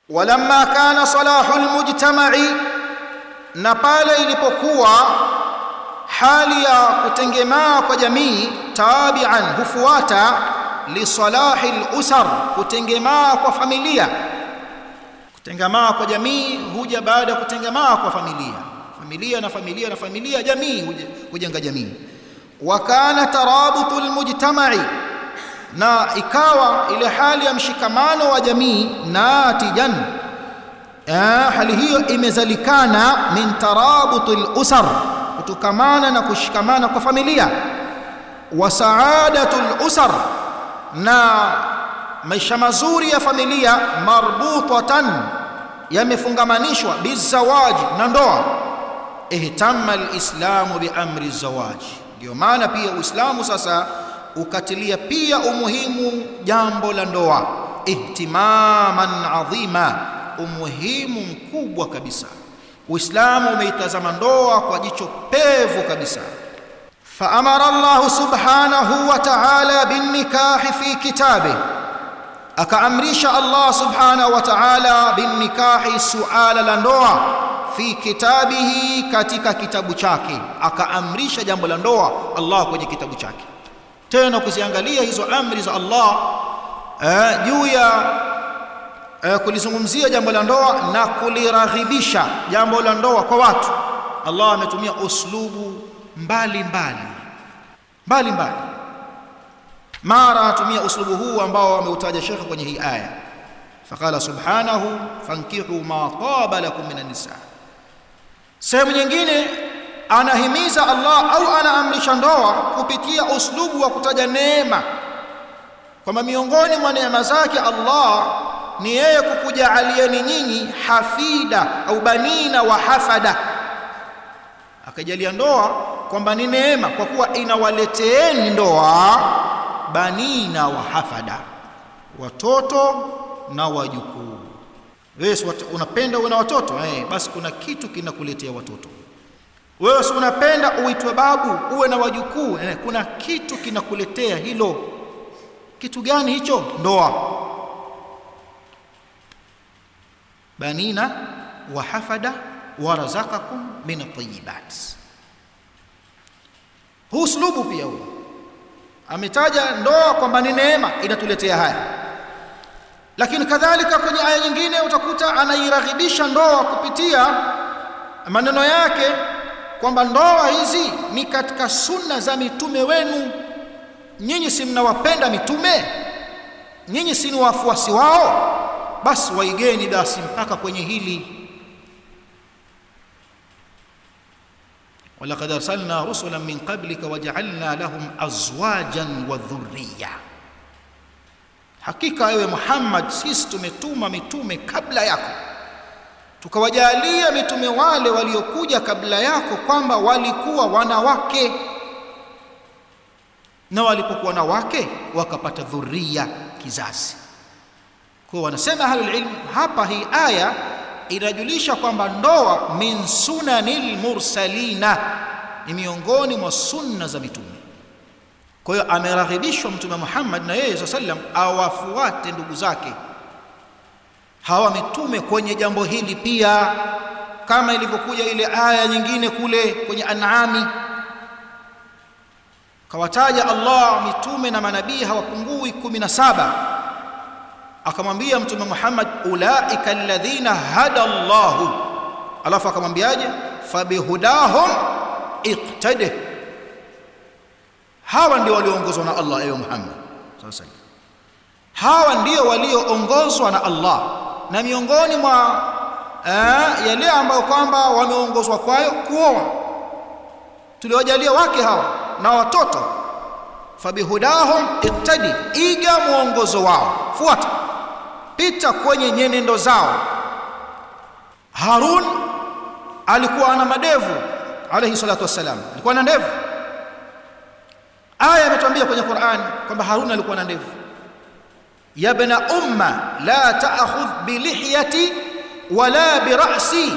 walamma kana salahul mujtama'i, na pale ilipokuwa hali ya kutengemaa kwa jamii, tabi'an, hufuata li salahil usar, kutengemaa kwa familia. Kutengemaa kwa jamii huja baada ya kutengemaa kwa familia. Familia na familia na familia, jamii hujenga jamii. Wa kana tarabutul mujtama'i, na ikawa ile hali ya mshikamano wa jamii, natijan, hali hiyo imezalikana min tarabutul usar, kutokamana na kushikamana kwa familia. Wa saadatul usar, na maisha mazuri ya familia, marbutatan, yamefungamanishwa bizawaji, na ndoa. Ihtamma alislamu biamri zawaji, ndio maana pia Uislamu sasa ukatilia pia umuhimu jambo la ndoa, ihtimaman adhima, umuhimu mkubwa kabisa. Uislamu umeitazama ndoa kwa jicho pevu kabisa. Faamara Allah subhanahu wa ta'ala bin nikahi fi kitabe, akaamrisha Allah subhanahu wa ta'ala bin nikahi, suala la ndoa, fi kitabihi, katika kitabu chake. Akaamrisha jambo la ndoa Allah kwenye kitabu chake. Tena kuziangalia hizo amri za Allah juu ya kulizungumzia jambo la ndoa na kuliraghibisha jambo la ndoa kwa watu, Allah ametumia uslubu mbalimbali. Mara atumia uslubu huu ambao ameutaja Sheikh kwenye hii aya, faqala subhanahu fankihu ma taba lakum minan nisa. Sehemu nyingine anahimiza Allah au anaamrisha ndoa kupitia uslubu wa kutaja neema, kwamba miongoni mwa neema zake Allah ni yeye kukujaalieni nyinyi hafida au banina wa hafada. Akajalia ndoa kwamba ni neema kwa kuwa inawaleteeni ndoa banina wa hafada, watoto na wajukuu. Wewe unapenda uwe na watoto, basi kuna kitu kinakuletea watoto. Wewe unapenda uitwe babu uwe na wajukuu, kuna kitu kinakuletea hilo. Kitu gani hicho? Ndoa. Banina wa hafada wa razaqakum min at-tayyibat. Huu uslubu pia huu ametaja ndoa kwamba ni neema, inatuletea haya. Lakini kadhalika kwenye aya nyingine utakuta anairaghibisha ndoa kupitia maneno yake kwamba ndoa hizi ni katika sunna za mitume wenu. Nyinyi si mnawapenda mitume? Nyinyi si ni wafuasi wao? Basi waigeni basi mpaka kwenye hili. walaqad arsalna rusulan min qablika waja'alna lahum azwajan wa dhurriyya, hakika ewe Muhammad sisi tumetuma mitume kabla yako, tukawajalia mitume wale waliokuja kabla yako kwamba walikuwa wanawake, na walipokuwa wanawake wakapata dhurriya, kizazi. Kwa wanasema ahlul ilm hapa, hii aya inajulisha kwamba ndoa min sunanil mursalina, ni miongoni mwa sunna za mitume. Kwa hiyo ameraghibishwa Mtume Muhammad na yeye sallam awafuate ndugu zake hawa mitume kwenye jambo hili pia, kama ilivyokuja ile aya nyingine kule kwenye An'ami, kawataja Allah mitume na manabii hawapungui 17. Akamwambia Mtume Muhammad ulaika alladhina hada Allahu, alafu akamwambiaje? Fabihudahum iqtadi, hawa ndio walioongozwa na Allah ewe Muhammad sallallahu. Hawa ndio walioongozwa na Allah, na miongoni mwa yale ambao kwamba wameongozwa kwayo kuoa, tuliwajalia wake hawa na watoto. Fabihudahum iqtadi, iga muongozo wao, fuata, pita kwenye nyenendo zao. Harun alikuwa ana madevu alayhi salatu wassalam, alikuwa na ndevu. Aya imetuambia kwenye Qur'an kwamba Harun alikuwa na ndevu. ya ibna umma la ta'khudh bi lihyati wala bi ra'si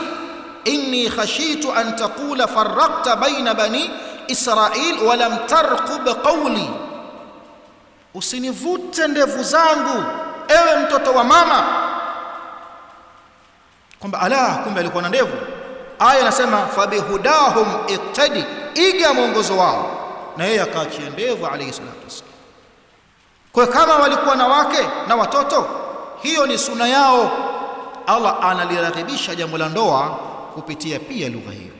inni khashitu an taqula farraqta bayna bani Israil wa lam tarqub qawli, usinivute ndevu zangu ewe mtoto wa mama, kwamba ala, kumbe alikuwa na ndevu. Aya inasema fabihudahum iqtadi, iga mwongozo wao, na yeye akaachia ndevu alayhi salatu wasallam. Kwa kama walikuwa na wake na watoto, hiyo ni sunna yao. Allah analiraghibisha jambo la ndoa kupitia pia lugha hiyo,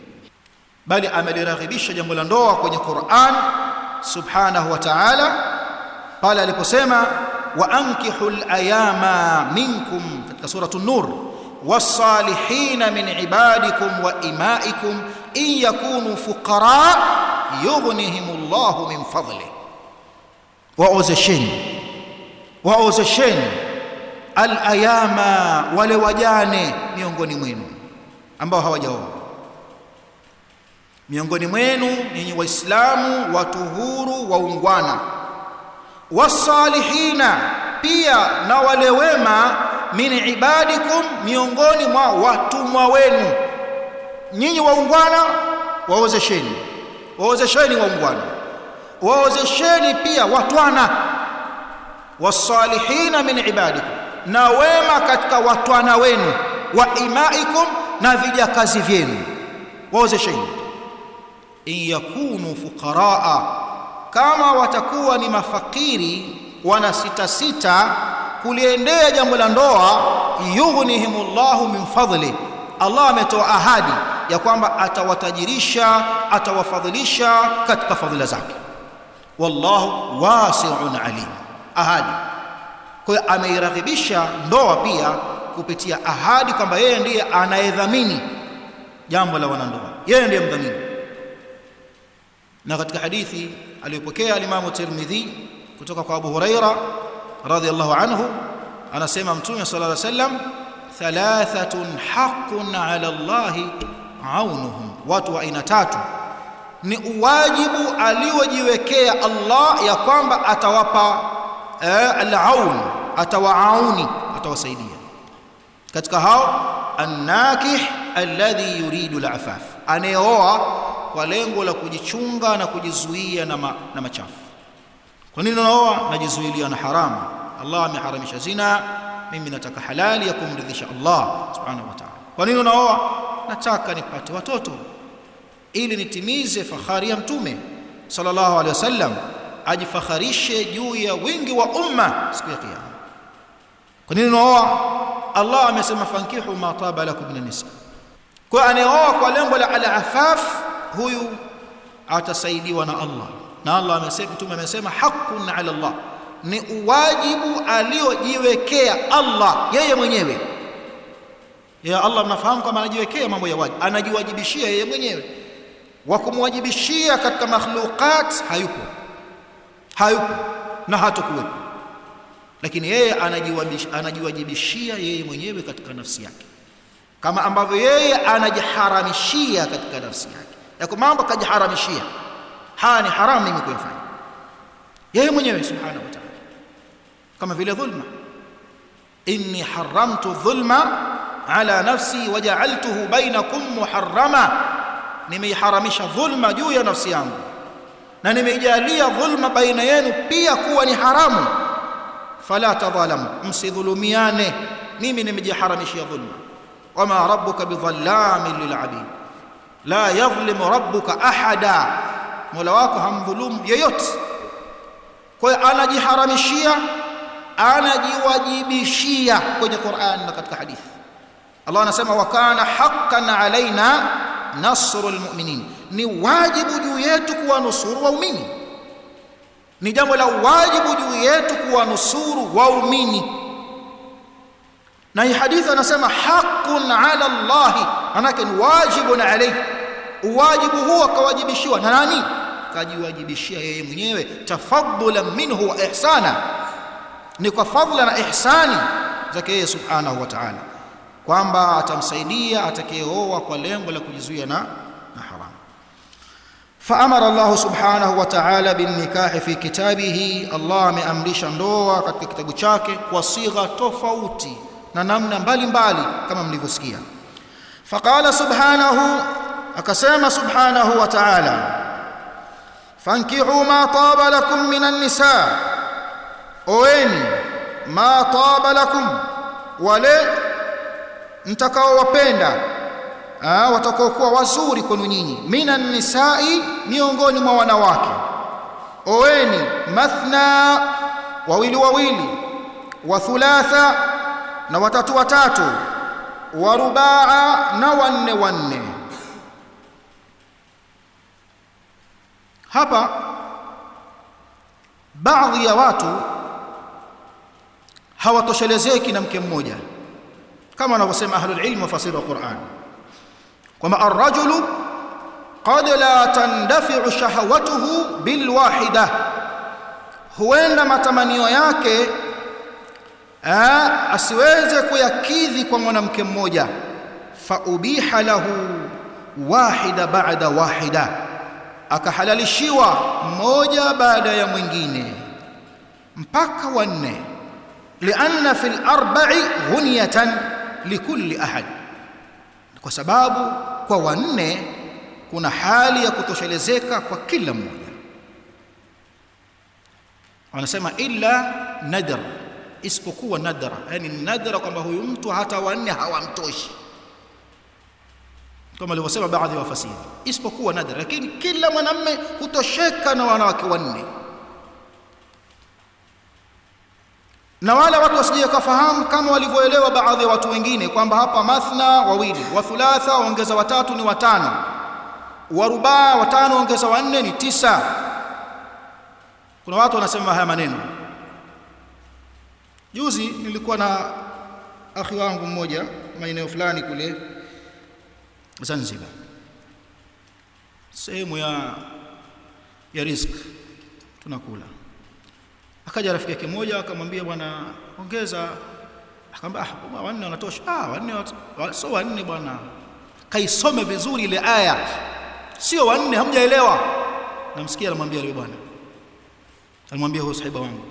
bali ameliraghibisha jambo la ndoa kwenye Qur'an subhanahu wa ta'ala pale aliposema wa ankihul ayama minkum katika suratul nur was-salihin min ibadikum wa imaikum in yakunu fuqara yughnihimullahu min fadli. Waozesheni al-ayama, wale wajane miongoni mwenu ambao hawajaoa. Miongoni mwenu ninyi Waislamu watu huru waungwana. Wasalihina, pia na wale wema, min ibadikum, miongoni mwa watumwa wenu. Nyinyi waungwana, waozesheni waungwana, waozesheni pia watwana. Wasalihina min ibadikum, na wema katika watwana wenu, wa imaikum, na vijakazi vyenu waozesheni. In yakunu fuqaraa, kama watakuwa ni mafakiri wana sita kuliendea jambo la ndoa, yughnihimullahu min fadli, Allah ametoa ahadi ya kwamba atawatajirisha, atawafadhilisha katika fadhila zake. Wallahu wasi'un alim, ahadi. Kwa hiyo ameiraghibisha ndoa pia kupitia ahadi kwamba yeye ndiye anayedhamini jambo la wanandoa, yeye ndiye mdhamini. Na katika hadithi aliyopokea al-Imam Tirmidhi kutoka kwa Abu Huraira radhiyallahu anhu, anasema Mtume sallallahu alayhi wasallam, thalathatun haqqun ala Allahi aunuhum, watu wa aina tatu ni uwajibu aliojiwekea Allah ya kwamba atawapa al-aun, atawaauni, atawasaidia. Katika hao an-nakih alladhi yuridu al-afaf, anayeoa kwa lengo la kujichunga na kujizuia na machafu. Kwa nini unaoa? Najizuilia na haramu. Allah ameharamisha zina, mimi nataka halali ya kumridhisha Allah subhanahu wa ta'ala. Kwa nini unaoa? Nataka nipate watoto ili nitimize fahari ya Mtume sallallahu alaihi wasallam, ajifakharishe juu ya wingi wa umma siku ya kiyama. Kwa nini unaoa? Allah amesema fankihu ma taba lakum min nisa. Kwa anayeoa kwa lengo la al-afaf, huyu atasaidiwa na Allah. Na Allah amesema, Mtume amesema haqqun ala Allah, ni uwajibu aliojiwekea Allah yeye mwenyewe. Ya Allah, mnafahamu kama anajiwekea mambo ya wajibu, anajiwajibishia yeye mwenyewe. Wa kumwajibishia katika makhluqat hayupo na hatakuwepo, lakini yeye anajiwajibishia yeye mwenyewe katika nafsi yake, kama ambavyo yeye anajiharamishia katika nafsi yake. Yako mambo kajiharamishia, haya ni haramu mimi kuyafanya, yeye mwenyewe subhanahu wa ta'ala, kama vile dhulma. Inni haramtu dhulma ala nafsi waja'altuhu bainakum muharrama, nimeiharamisha dhulma juu ya nafsi yangu na nimeijalia dhulma baina yenu pia kuwa ni haramu. Fala tadhalamu, msidhulumiane, mimi nimejiharamishia dhulma. Wama rabbuka bidhallamin lil'abid, la yadhlimu rabbuka ahada, Mola wako hamdhulumu yeyote. Kwa hiyo anajiharamishia, anajiwajibishia kwenye Qur'an na katika hadithi. Allah anasema wa kana haqqan alaina nasrul mu'minin, ni wajibu juu yetu kuwanusuru waumini, ni jambo la wajibu juu yetu kuwanusuru waumini. Na hii hadithi anasema haqqun ala Allah, manake ni wajibun alayhi. Uwajibu huo kawajibishiwa na nani? Kajiwajibishia yeye mwenyewe, tafaddulan minhu wa ihsana, ni kwa fadhila na ihsani zake yeye subhanahu wa ta'ala, kwamba atamsaidia atakayeoa kwa lengo la kujizuia na haram. Faamara Allah subhanahu wa ta'ala bin nikah fi kitabihi, Allah ameamrisha ndoa katika kitabu chake kwa sigha tofauti na namna mbalimbali kama mlivyosikia. Faqala subhanahu, akasema subhanahu wa ta'ala, fankihu ma taba lakum minan nisa, oeni ma taba lakum, wale mtakaowapenda, watakaokuwa wazuri kwenu nyinyi, minan nisai, miongoni mwa wanawake. Oweni mathna, wawili wawili, wa thulatha, na watatu watatu, wa rubaa, na wanne wanne. Hapa baadhi ya watu hawatoshelezeki na mke mmoja, kama wanavyosema ahlul ilm wa fasiri wa Qur'an, kwamba ar-rajulu qad la tandafi'u shahawatuhu bil wahida, huenda matamanio yake asiweze kuyakidhi kwa mwanamke mmoja. Fa ubiha lahu wahida ba'da wahida, akahalalishiwa mmoja baada ya mwingine mpaka wanne. Lianna fil arba'i ghunyatan likulli ahad, kwa sababu kwa wanne kuna hali ya kutoshelezeka kwa kila mmoja. Wanasema illa nadr, isipokuwa nadra, yani nadra kwamba huyu mtu hata wanne hawamtoshi, kama alivyosema baadhi ya wafasiri, isipokuwa nadra, lakini kila mwanamume hutosheka na wanawake wanne. Na wala watu wasije kufahamu kama walivyoelewa baadhi ya watu wengine kwamba hapa mathna wawili, wa thulatha ongeza watatu ni watano, wa rubaa watano ongeza wanne ni 9. Kuna watu wanasema haya maneno. Juzi nilikuwa na akhi wangu mmoja maeneo fulani kule Zanzibar, sehemu ya risk tunakula. Akaja rafiki yake mmoja akamwambia, bwana ongeza. Akamwambia wanne wanatosha. Wanne sio wanne bwana, kaisome vizuri ile aya, sio wanne, hamjaelewa. Namsikia anamwambia yule bwana, alimwambia huyo sahiba wangu,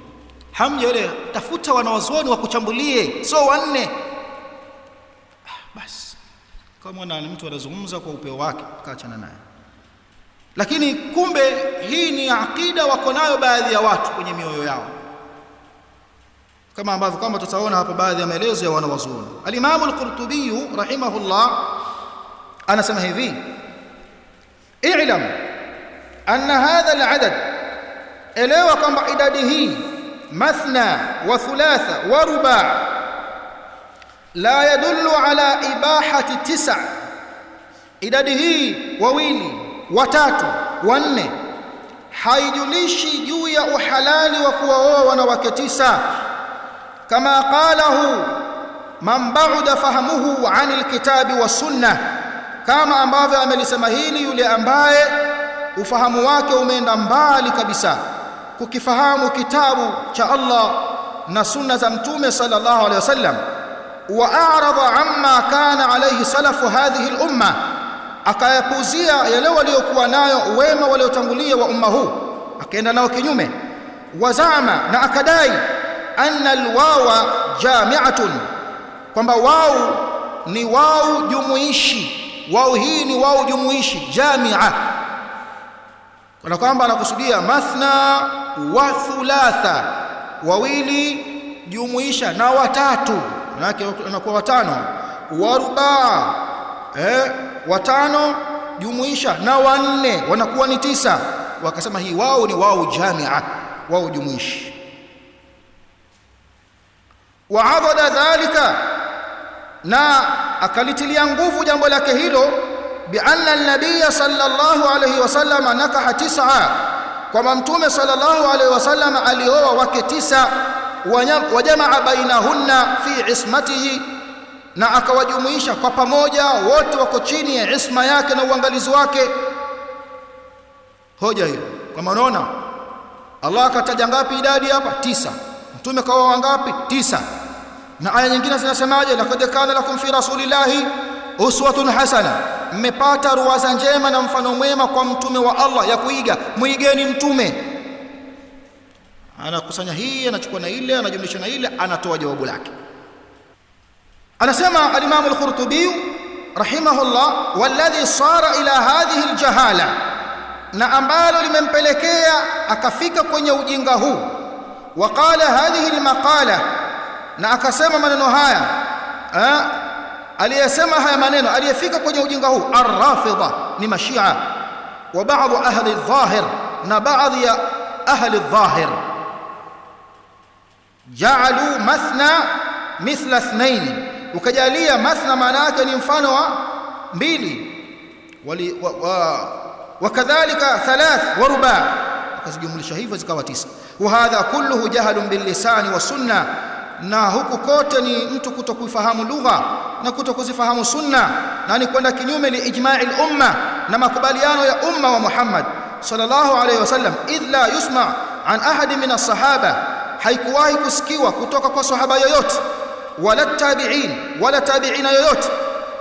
hamjaelewa, tafuta wanawazuoni wakuchambulie, sio wanne. Basi kama na mtu anazungumza kwa upeo wake, kaachana naye. Lakini kumbe hii ni akida wako nayo baadhi ya watu kwenye mioyo yao, kama ambavyo kama tutaona hapo baadhi ya maelezo ya wanawazuoni. Al-Imam al-Qurtubi rahimahullah anasema hivi: i'lam anna hadha al-adad, elewa kwamba idadi hii mathna wa thulatha wa ruba' la yadullu ala ibahati 9. Idadi hii wawili, watatu, wanne haijulishi juu ya uhalali wa kuwaoa wanawake 9, kama qalahu man ba'da fahamuhu 'anil kitabi was sunnah, kama ambavyo amelisema hili yule ambaye ufahamu wake umeenda mbali kabisa kukifahamu kitabu cha Allah na sunna za mtume sallallahu alaihi wasallam. Wa a'rada amma kana alayhi salafu hadhihi al-umma, akayapuzia yale waliokuwa nayo wema waliotangulia wa umma huu, akaenda nao kinyume. Wazama, na akadai, anna alwawa jami'atun, kwamba wau ni wau jumuishi. Wau hii ni wau jumuishi jami'a, kwa kwamba anakusudia mathna wa thulatha, wawili jumuisha na watatu, manake inakuwa watano. Wa rubaa, watano jumuisha na wanne, wanakuwa ni 9. Wakasema hii wao ni wao jamia, wao jumuishi. Waadada dhalika, na akalitilia nguvu jambo lake hilo, bi anna an-nabiy sallallahu alayhi wasallam nakaha 9, kwamba mtume sallallahu alayhi wasallam alioa wake 9, wa jamaa bainahunna fi ismatihi, na akawajumuisha kwa pamoja, wote wako chini ya isma yake na uangalizi wake. Hoja hiyo, kama unaona Allah akataja ngapi idadi hapa? 9. Mtume kaoa wangapi? 9. Na aya nyingine zinasemaje? Laqad kana lakum fi rasulillahi uswatun hasana, mmepata ruwaza njema na mfano mwema kwa mtume wa Allah ya kuiga, muigeni mtume. Anakusanya hii, anachukua na ile, anajumlisha na ile, anatoa jawabu lake. Anasema al-Imam al-Qurtubi rahimahullah, walladhi sara ila hadhihi al-jahala, na ambalo limempelekea akafika kwenye ujinga huu. Waqala hadhihi al-maqala, na akasema maneno haya, aliyesema haya maneno, aliyefika kwenye ujinga huu, ar-Rafidha, ni mashia wa baadhi ahli adh-dhahir, na baadhi ya ahli adh-dhahir ja'alu mathna mithla ithnain, ukajalia mathna maana yake ni mfano wa mbili, wakadhalika thalath wa ruba, akazijumlisha hivyo zikawa 9. wa hadha kulluhu jahlun bil lisani wa sunna, na huku kote ni mtu kutokufahamu lugha na kutokuzifahamu sunna, na ni kwenda kinyume li ijma'il umma, na makubaliano ya umma wa Muhammad sallallahu alayhi wasallam. idh la yusma an ahadi min as-sahaba, haikuwahi kusikiwa kutoka kwa sahaba yoyote, wala tabi'in, wala tabi'ina yoyote,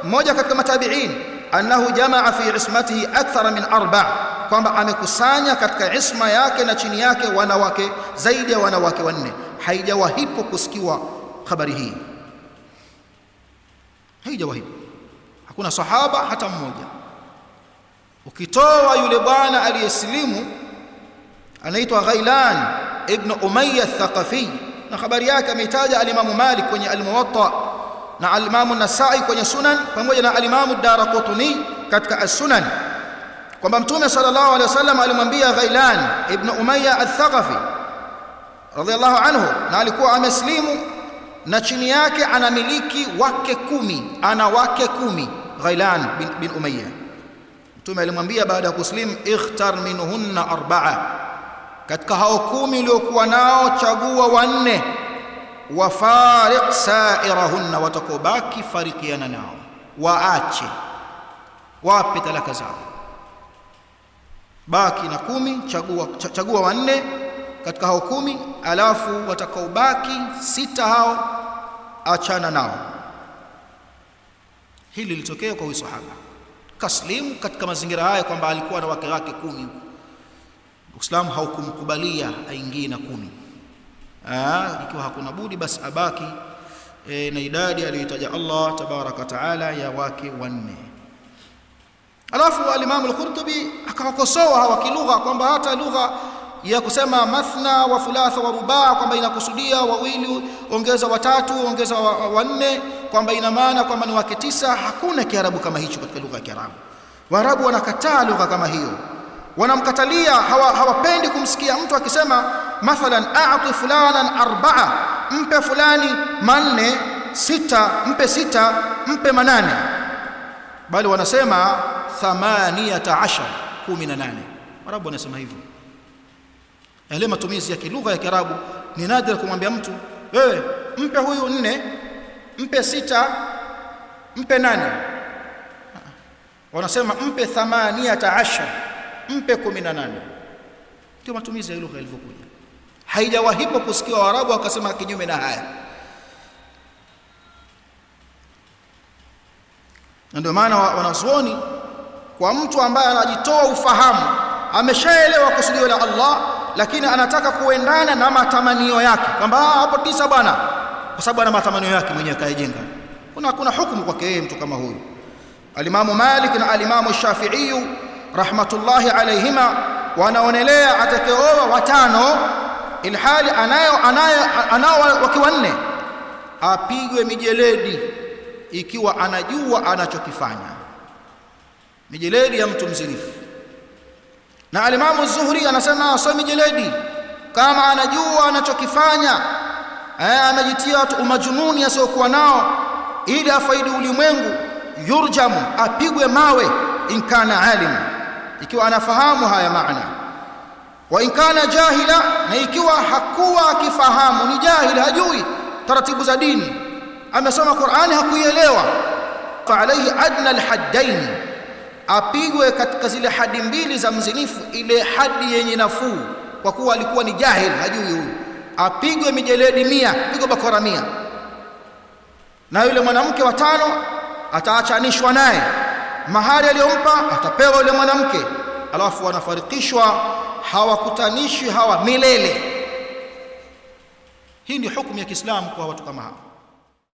mmoja katika matabi'in, annahu jamaa fi ismatihi akthara min 4, kwamba amekusanya katika isma yake na chini yake wanawake zaidi ya wanawake 4. Haijawahipo kusikiwa habari hii, haijawahipo. Hakuna sahaba hata mmoja, ukitoa yule bwana aliyesilimu anaitwa Ghailan ibn Umayya al-Thaqafi, na habari yake ameitaja al-Imam Malik kwenye al-Muwatta na al-Imam an-Nasa'i kwenye Sunan, pamoja na al-Imam ad-Daraqutni katika as-Sunan, kwamba Mtume sallallahu alayhi wasallam alimwambia Ghailan ibn Umayya al-Thaqafi radhiyallahu anhu, na alikuwa ameslimu na chini yake anamiliki wake 10, ana wake 10 Ghailan bin Umayya. Mtume alimwambia baada ya kuslimu, ikhtar minhunna 4, katika hao 10 uliokuwa nao chagua 4, wafariq sa'irahunna, watakobaki farikiana nao, waache, wape talaka zao. Baki na 10, chagua 4 katika hao 10, alafu watakaobaki 6 hao achana nao. Hili lilitokea kwa huyu sahaba, kaslimu katika mazingira haya kwamba alikuwa na wake 10. Uislamu haukumkubalia aingie na 10. Ikiwa hakuna budi basi abaki na idadi aliyotaja Allah tabaraka taala ya wake 4. Alafu al-Imam al-Qurtubi akawakosoa hawa kilugha kwamba hata lugha ya kusema mathna wa thulatha wa rubaa kwamba inakusudia 2 ongeza 3 ongeza 4, kwamba ina maana kwamba ni wake 9. Hakuna Kiarabu kama hicho katika lugha ya Kiarabu. Waarabu wanakataa lugha kama hiyo, wanamkatalia, hawapendi kumsikia mtu akisema mathalan a'ti fulanan 4, mpe fulani 4, 6, mpe 6, mpe 8, bali wanasema 18, 18. Waarabu wanasema hivyo. Yale matumizi ya kilugha ya Kiarabu ni nadra kumwambia mtu wewe mpe huyu 4, mpe 6, mpe 8. Wanasema mpe 18, mpe 18. Ndio matumizi ya lugha ilivyokuja. Haijawahipo kusikia Waarabu wakasema kinyume na haya. Na ndio maana wanazuoni, kwa mtu ambaye anajitoa ufahamu, ameshaelewa kusudio la Allah, lakini anataka kuendana na matamanio yake, kwamba hapo 9 bwana, kwa sababu ana matamanio yake mwenyewe kaejenga, kuna hukumu kwake yeye mtu kama huyu. Al-Imam Malik na al-Imam Shafi'i rahmatullahi alayhima wanaonelea atakayeoa 5 ilhali anao wake 4 apigwe mijeledi ikiwa anajua anachokifanya, mijeledi ya mtu mzinifu. Na al-Imam Zuhri anasema asome mijeledi kama anajua anachokifanya, amejitia umajununi asiokuwa nao ili afaidi ulimwengu, yurjamu, apigwe mawe in kana alim, ikiwa anafahamu haya maana. Wa in kana jahila, na ikiwa hakuwa akifahamu, ni jahili, hajui taratibu za dini, amesoma Qur'ani hakuielewa, fa alayhi adna al-haddain, apigwe katika zile hadi 2 za mzinifu, ile hadi yenye nafuu, kwa kuwa alikuwa ni jahil, hajui huyu, apigwe mijeledi 100, pigwe bakora 100. Na yule mwanamke wa 5 ataachanishwa naye, mahari aliyompa atapewa yule mwanamke, alafu wanafarikishwa, hawakutanishwi hawa milele. Hii ndio hukumu ya Kiislamu kwa watu kama hawa.